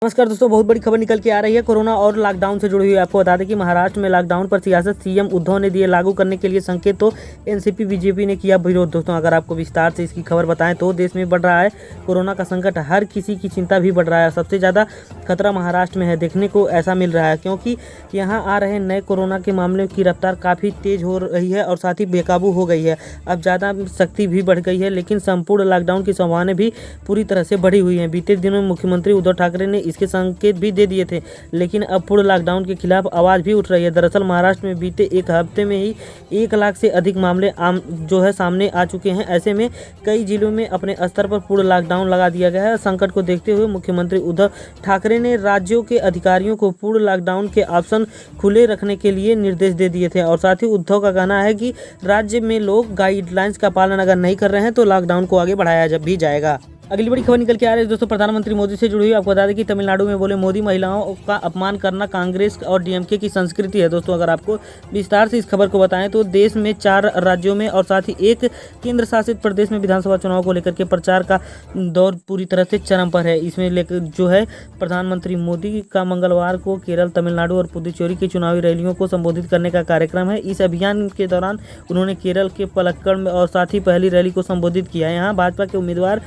नमस्कार दोस्तों, बहुत बड़ी खबर निकल के आ रही है कोरोना और लॉकडाउन से जुड़ी हुई। आपको बता दें कि महाराष्ट्र में लॉकडाउन पर सियासत सीएम उद्धव ने दिए लागू करने के लिए संकेत, तो एनसीपी बीजेपी ने किया विरोध। दोस्तों अगर आपको विस्तार से इसकी खबर बताएं तो देश में बढ़ रहा है कोरोना का संकट, हर किसी की चिंता भी बढ़ रहा है। सबसे ज़्यादा खतरा महाराष्ट्र में है, देखने को ऐसा मिल रहा है, क्योंकि यहाँ आ रहे नए कोरोना के मामलों की रफ्तार काफ़ी तेज हो रही है और साथ ही बेकाबू हो गई है। अब ज़्यादा सख्ती भी बढ़ गई है, लेकिन संपूर्ण लॉकडाउन की संभावनाएं भी पूरी तरह से बढ़ी हुई हैं। बीते दिनों में मुख्यमंत्री उद्धव ठाकरे ने इसके संकेत भी दे दिए थे, लेकिन अब पूर्ण लॉकडाउन के खिलाफ आवाज़ भी उठ रही है। दरअसल महाराष्ट्र में बीते एक हफ्ते में ही 1 लाख से अधिक मामले सामने आ चुके हैं। ऐसे में कई जिलों में अपने स्तर पर पूर्ण लॉकडाउन लगा दिया गया है। संकट को देखते हुए मुख्यमंत्री उद्धव ठाकरे ने राज्यों के अधिकारियों को पूर्ण लॉकडाउन के ऑप्शन खुले रखने के लिए निर्देश दे दिए थे और साथ ही उद्धव का कहना है कि राज्य में लोग गाइडलाइंस का पालन अगर नहीं कर रहे हैं तो लॉकडाउन को आगे बढ़ाया भी जाएगा। अगली बड़ी खबर निकल के आ रही है दोस्तों, प्रधानमंत्री मोदी से जुड़ी हुई। आपको बता दें कि तमिलनाडु में बोले मोदी, महिलाओं का अपमान करना कांग्रेस और डीएमके की संस्कृति है। दोस्तों अगर आपको विस्तार से इस खबर को बताएं तो देश में 4 राज्यों में और साथ ही 1 केंद्र शासित प्रदेश में विधानसभा चुनाव को लेकर के प्रचार का दौर पूरी तरह से चरम पर है। इसमें लेकर जो है प्रधानमंत्री मोदी का मंगलवार को केरल, तमिलनाडु और पुदुचेरी की चुनावी रैलियों को संबोधित करने का कार्यक्रम है। इस अभियान के दौरान उन्होंने केरल के पलक्कड़ में और साथ ही पहली रैली को संबोधित किया। यहाँ भाजपा के उम्मीदवार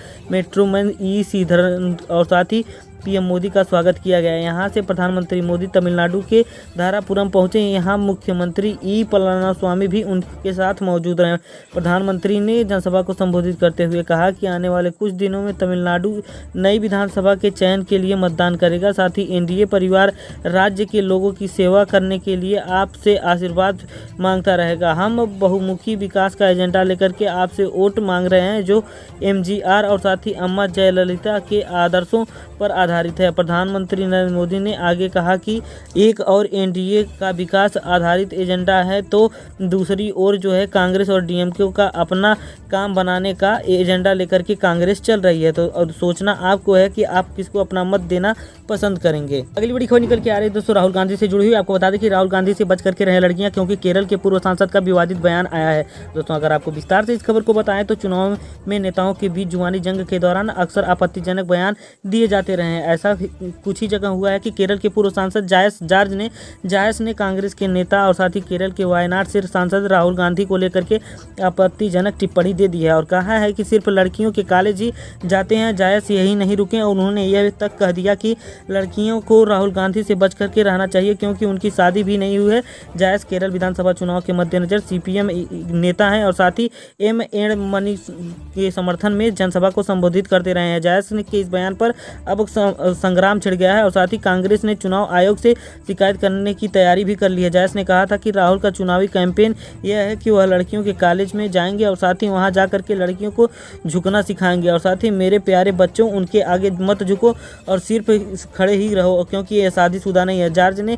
मेट्रोमैन ई श्रीधरन और साथ ही पीएम मोदी का स्वागत किया गया। यहाँ से प्रधानमंत्री मोदी तमिलनाडु के धारापुरम पहुंचे। यहाँ मुख्यमंत्री ई पलानीस्वामी भी उनके साथ मौजूद रहे। प्रधानमंत्री ने जनसभा को संबोधित करते हुए कहा कि आने वाले कुछ दिनों में तमिलनाडु नई विधानसभा के चयन के लिए मतदान करेगा। साथ ही एनडीए परिवार राज्य के लोगों की सेवा करने के लिए आपसे आशीर्वाद मांगता रहेगा। हम बहुमुखी विकास का एजेंडा लेकर के आपसे वोट मांग रहे हैं, जो एमजीआर और साथ ही अम्मा जयललिता के आदर्शों पर आधारित है। प्रधानमंत्री नरेंद्र मोदी ने आगे कहा कि एक और एनडीए का विकास आधारित एजेंडा है, तो दूसरी ओर जो है कांग्रेस और डीएमके का अपना काम बनाने का एजेंडा लेकर के कांग्रेस चल रही है। तो सोचना आपको है कि आप किसको अपना मत देना पसंद करेंगे। अगली बड़ी खबर निकल के आ रही है दोस्तों, राहुल गांधी से जुड़ी हुई। आपको बता दें कि राहुल गांधी से बच करके रहे लड़कियां, क्योंकि केरल के पूर्व सांसद का विवादित बयान आया है। दोस्तों अगर आपको विस्तार से इस खबर को बताएं तो चुनाव में नेताओं के बीच जुबानी जंग के दौरान अक्सर आपत्तिजनक बयान दिए जाते रहे हैं। ऐसा कुछ ही जगह हुआ है कि केरल के पूर्व सांसद जायस ने कांग्रेस के नेता और साथ ही केरल के वायनाड से सांसद राहुल गांधी को लेकर के आपत्तिजनक टिप्पणी दे दी है और कहा है कि सिर्फ लड़कियों के कॉलेज ही जाते हैं। जायस यही नहीं रुके और उन्होंने यह तक कह दिया कि लड़कियों को राहुल गांधी से बच करके रहना चाहिए, क्योंकि उनकी शादी भी नहीं हुई है। जायस केरल विधानसभा चुनाव के मद्देनजर सीपीएम नेता हैं और साथ ही एम मनी के समर्थन में जनसभा को संबोधित करते रहे हैं। जायस के इस बयान पर अब संग्राम छिड़ गया है और साथ ही कांग्रेस ने चुनाव आयोग से शिकायत करने की तैयारी भी कर ली है। जायस ने कहा था कि राहुल का चुनावी कैंपेन यह है कि वह लड़कियों के कॉलेज में जाएंगे और साथ ही वहां जाकर के लड़कियों को झुकना सिखाएंगे और साथ ही मेरे प्यारे बच्चों, उनके आगे मत झुको और सिर्फ खड़े ही रहो, क्योंकि यह शादीशुदा नहीं है। जॉर्ज ने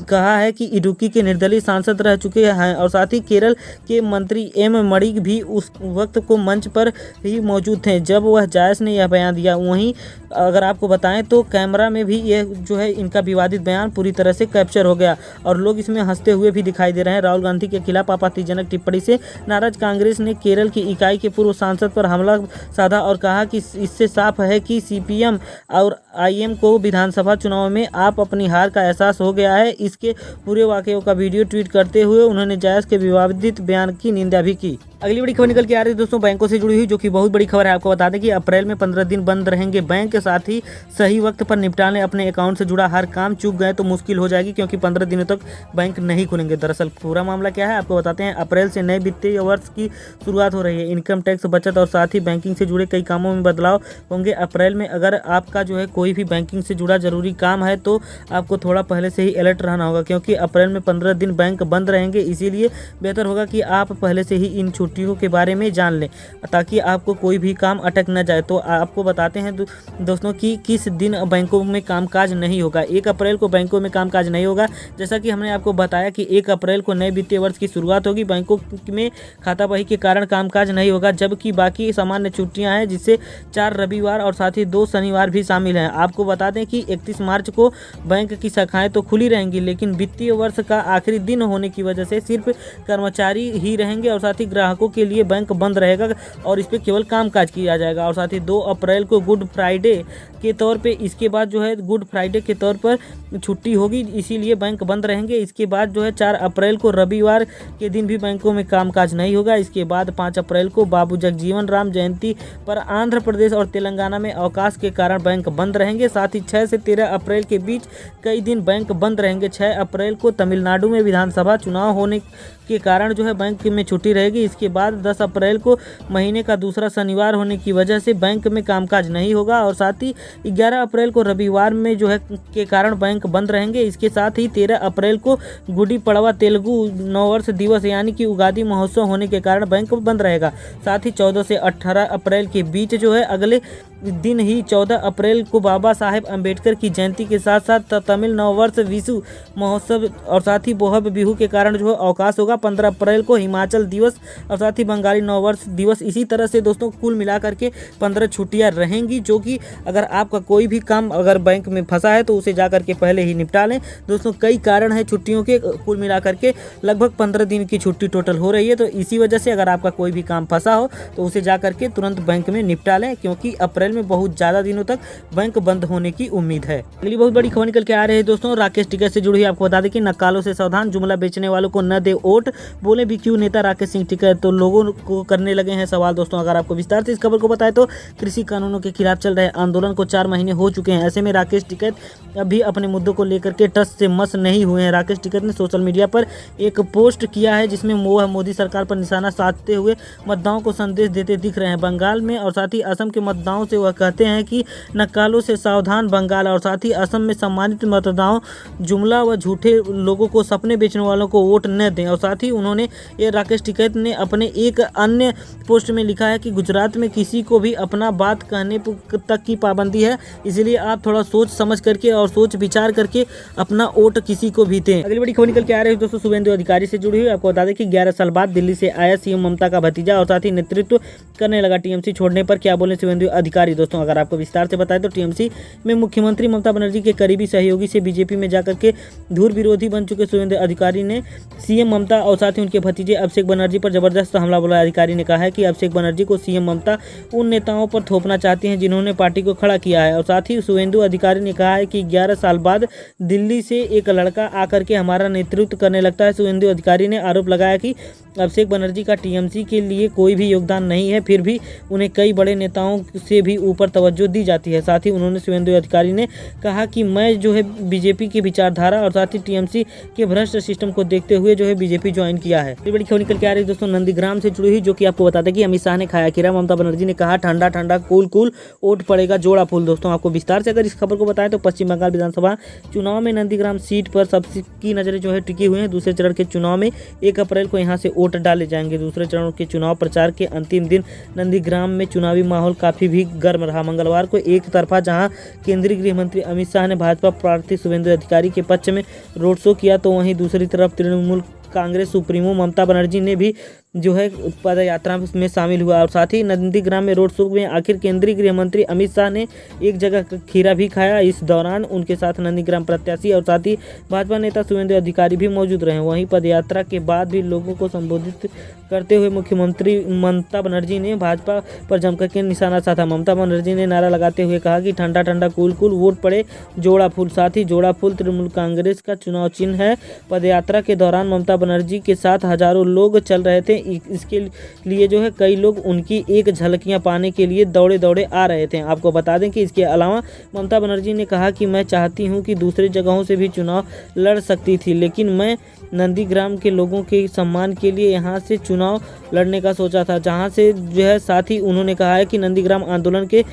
कहा है कि इडुक्की के निर्दलीय सांसद रह चुके हैं और साथ ही केरल के मंत्री एम मणि भी उस वक्त को मंच पर ही मौजूद थे जब वह जायस ने यह बयान दिया। वहीं अगर आपको बताएं तो कैमरा में भी यह जो है इनका विवादित बयान पूरी तरह से कैप्चर हो गया और लोग इसमें हंसते हुए भी दिखाई दे रहे हैं। राहुल गांधी के खिलाफ आपत्तिजनक टिप्पणी से नाराज कांग्रेस ने केरल की इकाई के पूर्व सांसद पर हमला साधा और कहा कि इससे साफ है कि सीपीएम और आईएम को विधानसभा चुनाव में आप अपनी हार का एहसास हो गया है। इसके पूरे वाकये का वीडियो ट्वीट करते हुए उन्होंने जायस के विवादित बयान की निंदा भी की। अगली बड़ी खबर निकल के आ रही है दोस्तों, बैंकों से जुड़ी हुई, जो कि बहुत बड़ी खबर है। आपको बता दें कि अप्रैल में 15 दिन बंद रहेंगे बैंक, के साथ ही सही वक्त पर निपटाने अपने अकाउंट से जुड़ा हर काम। चूक गए तो मुश्किल हो जाएगी, क्योंकि 15 दिनों तक बैंक नहीं खुलेंगे। दरअसल पूरा मामला क्या है आपको बताते हैं। अप्रैल से नए वित्तीय वर्ष की शुरुआत हो रही है। इनकम टैक्स, बचत और साथ ही बैंकिंग से जुड़े कई कामों में बदलाव होंगे अप्रैल में। अगर आपका जो है कोई भी बैंकिंग से जुड़ा जरूरी काम है तो आपको थोड़ा पहले से ही अलर्ट रहना होगा, क्योंकि अप्रैल में 15 दिन बैंक बंद रहेंगे। इसीलिए बेहतर होगा कि आप पहले से ही इन छुट्टियों के बारे में जान लें, ताकि आपको कोई भी काम अटक न जाए। तो आपको बताते हैं दोस्तों कि किस दिन बैंकों में कामकाज नहीं होगा। 1 अप्रैल को बैंकों में कामकाज नहीं होगा। जैसा कि हमने आपको बताया कि 1 अप्रैल को नए वित्तीय वर्ष की शुरुआत होगी। बैंकों में खाता बही के कारण कामकाज नहीं होगा, जबकि बाकी सामान्य छुट्टियां हैं, जिससे 4 रविवार और साथ ही 2 शनिवार भी शामिल हैं। आपको बता दें कि 31 मार्च को बैंक की शाखाएं तो खुली रहेंगी, लेकिन वित्तीय वर्ष का आखिरी दिन होने की वजह से सिर्फ कर्मचारी ही रहेंगे और साथ ही ग्राहकों ग्राहकों के लिए बैंक बंद रहेगा और इस पर केवल कामकाज किया जाएगा। और साथ ही 2 अप्रैल को गुड फ्राइडे के तौर पे इसके बाद जो है गुड फ्राइडे के तौर पर छुट्टी होगी, इसीलिए बैंक बंद रहेंगे। इसके बाद जो है 4 अप्रैल को रविवार के दिन भी बैंकों में कामकाज नहीं होगा। इसके बाद 5 अप्रैल को बाबू जगजीवन राम जयंती पर आंध्र प्रदेश और तेलंगाना में अवकाश के कारण बैंक बंद रहेंगे। साथ ही 6 से 13 अप्रैल के बीच कई दिन बैंक बंद रहेंगे। 6 अप्रैल को तमिलनाडु में विधानसभा चुनाव होने के कारण जो है बैंक में छुट्टी रहेगी। इसके बाद 10 अप्रैल को महीने का दूसरा शनिवार होने की वजह से बैंक में कामकाज नहीं होगा। और साथ ही 11 अप्रैल को रविवार में जो है के कारण बैंक बंद रहेंगे। इसके साथ ही 13 अप्रैल को गुड़ी पड़वा तेलुगु नववर्ष दिवस यानी कि उगादी महोत्सव होने के कारण बैंक बंद रहेगा। साथ ही 14 से 18 अप्रैल के बीच जो है अगले दिन ही 14 अप्रैल को बाबा साहेब अम्बेडकर की जयंती के साथ साथ तमिल नववर्ष विशु महोत्सव और साथ ही बोहब बिहू के कारण जो है अवकाश होगा। 15 अप्रैल को हिमाचल दिवस और साथ ही बंगाली नववर्ष दिवस। इसी तरह से दोस्तों कुल मिलाकर के 15 छुट्टियां रहेंगी, जो कि अगर आपका कोई भी काम अगर बैंक में फंसा है तो उसे जाकर के पहले ही निपटा लें। दोस्तों कई कारण है छुट्टियों के, कुल मिलाकर के लगभग 15 दिन की छुट्टी टोटल हो रही है। तो इसी वजह से अगर आपका कोई भी काम फंसा हो तो उसे जाकर के तुरंत बैंक में निपटा लें, क्योंकि अप्रैल में बहुत ज़्यादा दिनों तक बैंक बंद होने की उम्मीद है। अगली बहुत बड़ी खबर निकल के आ रही है दोस्तों, राकेश टिकैत से जुड़ी हुई। आपको बता दें कि नक्कालों से सावधान, जुमला बेचने वालों को न दे वोट, बोले भी क्यों नेता राकेश सिंह टिकैत। तो लोगों को करने लगे हैं सवाल। दोस्तों अगर आपको विस्तार से इस खबर को बताएं तो कृषि कानूनों के खिलाफ चल रहे आंदोलन को 4 महीने हो चुके हैं। ऐसे में राकेश टिकैत अभी अपने मुद्दों को लेकर के टस से मस नहीं हुए हैं। राकेश टिकैत ने सोशल मीडिया पर एक पोस्ट किया है जिसमें वह मोदी सरकार पर निशाना साधते हुए मतदाताओं को संदेश देते दिख रहे हैं। बंगाल में और साथ ही असम के मतदाताओं से वह कहते हैं कि नक्कालों से सावधान। बंगाल और साथ ही असम में सम्मानित मतदाताओं जुमला व झूठे लोगों को, सपने बेचने वालों को वोट न दें। और साथ ही उन्होंने ये राकेश टिकैत ने अपने एक अन्य पोस्ट में लिखा है कि गुजरात में किसी को भी अपना बात कहने तक की पाबंदी है, इसलिए आप थोड़ा सोच समझ करके और सोच विचार करके अपना वोट किसी को भी दें। अगली बड़ी खबर निकल के आ रही है दोस्तों शुभेंदु अधिकारी से जुड़ी हुई। आपको बता दें कि 11 साल बाद दिल्ली से आया सीएम ममता का भतीजा और साथ ही नेतृत्व करने लगा टीएमसी छोड़ने पर, क्या बोले शुभेंदु अधिकारी। दोस्तों अगर आपको विस्तार से बताएं तो टीएमसी में मुख्यमंत्री ममता बनर्जी के करीबी सहयोगी से बीजेपी में जाकर के धुर विरोधी बन चुके शुभेंदु अधिकारी ने सीएम ममता और साथ ही उनके भतीजे अभिषेक बनर्जी पर जबरदस्त हमला बोला। अधिकारी ने कहा है कि अभिषेक बनर्जी को सीएम ममता उन नेताओं पर थोपना चाहती हैं जिन्होंने पार्टी को खड़ा किया है। और साथ ही शुभेंदु अधिकारी ने कहा है कि 11 साल बाद दिल्ली से एक लड़का आकर के हमारा नेतृत्व करने लगता है। शुभेंदु अधिकारी ने आरोप लगाया कि अभिषेक बनर्जी का टीएमसी के लिए कोई भी योगदान नहीं है, फिर भी उन्हें कई बड़े नेताओं से भी ऊपर तवज्जो दी जाती है। साथ ही उन्होंने शुभेंदु अधिकारी ने कहा कि मैं जो है बीजेपी की विचारधारा और साथ ही टीएमसी के भ्रष्ट सिस्टम को देखते हुए जो है बीजेपी ज्वाइन किया है। बड़ी खबर निकल के आ रही है दोस्तों नंदीग्राम से जुड़ी हुई, जो कि आपको बता दें कि अमित शाह ने खाया खीरा, ममता बनर्जी ने कहा ठंडा ठंडा कूल कूल, वोट पड़ेगा जोड़ा फूल। दोस्तों आपको विस्तार से अगर इस खबर को बताएं तो पश्चिम बंगाल विधानसभा चुनाव में नंदीग्राम सीट पर सबकी नजरें जो है टिकी हुई हैं। दूसरे चरण के चुनाव में 1 अप्रैल को यहां से वोट डाले जाएंगे। दूसरे चरण के चुनाव प्रचार के अंतिम दिन नंदीग्राम में चुनावी माहौल काफी भी गर्म रहा। मंगलवार को एक तरफा जहां केंद्रीय गृह मंत्री अमित शाह ने भाजपा प्रार्थी शुभेंदु अधिकारी के पक्ष में रोड शो किया, तो वहीं दूसरी तरफ तृणमूल कांग्रेस सुप्रीमो ममता बनर्जी ने भी जो है पद यात्रा में शामिल हुआ। और साथ ही नंदीग्राम में रोड शो में आखिर केंद्रीय गृह मंत्री अमित शाह ने एक जगह खीरा भी खाया। इस दौरान उनके साथ नंदीग्राम प्रत्याशी और साथ ही भाजपा नेता शुभेंदु अधिकारी भी मौजूद रहे। वहीं पदयात्रा के बाद भी लोगों को संबोधित करते हुए मुख्यमंत्री ममता बनर्जी ने भाजपा पर जमकर के निशाना साधा। ममता बनर्जी ने नारा लगाते हुए कहा कि ठंडा ठंडा कूल कूल, वोट पड़े जोड़ा फूल। साथ ही जोड़ा फूल तृणमूल कांग्रेस का चुनाव चिन्ह है। पदयात्रा के दौरान ममता बनर्जी के साथ हजारों लोग चल रहे थे। इसके लिए जो है कई लोग उनकी एक झलकियां पाने के लिए दौड़े दौड़े आ रहे थे। आपको बता दें कि इसके अलावा ममता बनर्जी ने कहा कि मैं चाहती हूं कि दूसरी जगहों से भी चुनाव लड़ सकती थी, लेकिन मैं नंदीग्राम के लोगों के सम्मान के लिए यहां से चुनाव लड़ने का सोचा था, जहां से जो है साथ ही उन्होंने कहा है कि नंदीग्राम आंदोलन के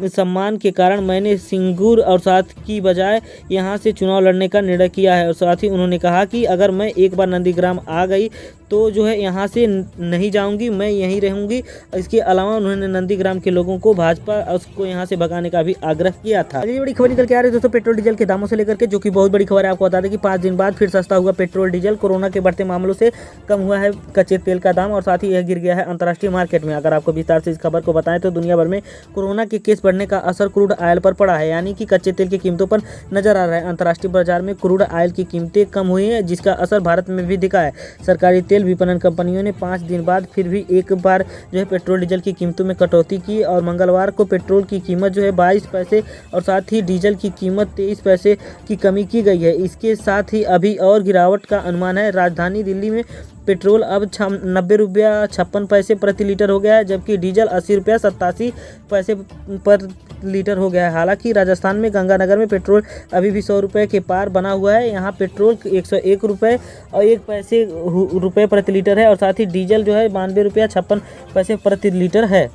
सम्मान के कारण मैंने सिंगूर और साथ की बजाय यहां से चुनाव लड़ने का निर्णय किया है। और साथ ही उन्होंने कहा कि अगर मैं एक बार नंदीग्राम आ गई तो जो है यहाँ से नहीं जाऊंगी, मैं यहीं रहूंगी। इसके अलावा उन्होंने नंदीग्राम के लोगों को भाजपा उसको यहाँ से भगाने का भी आग्रह किया था। अगली बड़ी खबर निकल के आ रही है दोस्तों पेट्रोल डीजल के दामों से लेकर के, जो कि बहुत बड़ी खबर है। आपको बता दें कि 5 दिन बाद फिर सस्ता हुआ पेट्रोल डीजल। कोरोना के बढ़ते मामलों से कम हुआ है कच्चे तेल का दाम और साथ ही यह गिर गया है अंतर्राष्ट्रीय मार्केट में। अगर आपको विस्तार से इस खबर को बताएं तो दुनिया भर में कोरोना के केस बढ़ने का असर क्रूड ऑयल पर पड़ा है, यानी कि कच्चे तेल की कीमतों पर नजर आ रहा है। अंतर्राष्ट्रीय बाजार में क्रूड ऑयल की कीमतें कम हुई हैं, जिसका असर भारत में भी दिखा है। सरकारी तेल तेल विपणन कंपनियों ने 5 दिन बाद फिर भी एक बार जो है पेट्रोल डीजल की कीमतों में कटौती की और मंगलवार को पेट्रोल की कीमत जो है 22 पैसे और साथ ही डीजल की कीमत 23 पैसे की कमी की गई है। इसके साथ ही अभी और गिरावट का अनुमान है। राजधानी दिल्ली में पेट्रोल अब 90 रुपया 56 पैसे प्रति लीटर हो गया है, जबकि डीजल 80 रुपया 87 पैसे पर लीटर हो गया है। हालांकि राजस्थान में गंगानगर में पेट्रोल अभी भी 100 रुपये के पार बना हुआ है। यहाँ पेट्रोल 101 रुपये और 1 पैसे रुपये प्रति लीटर है और साथ ही डीजल जो है 92 रुपया 56 पैसे प्रति लीटर है।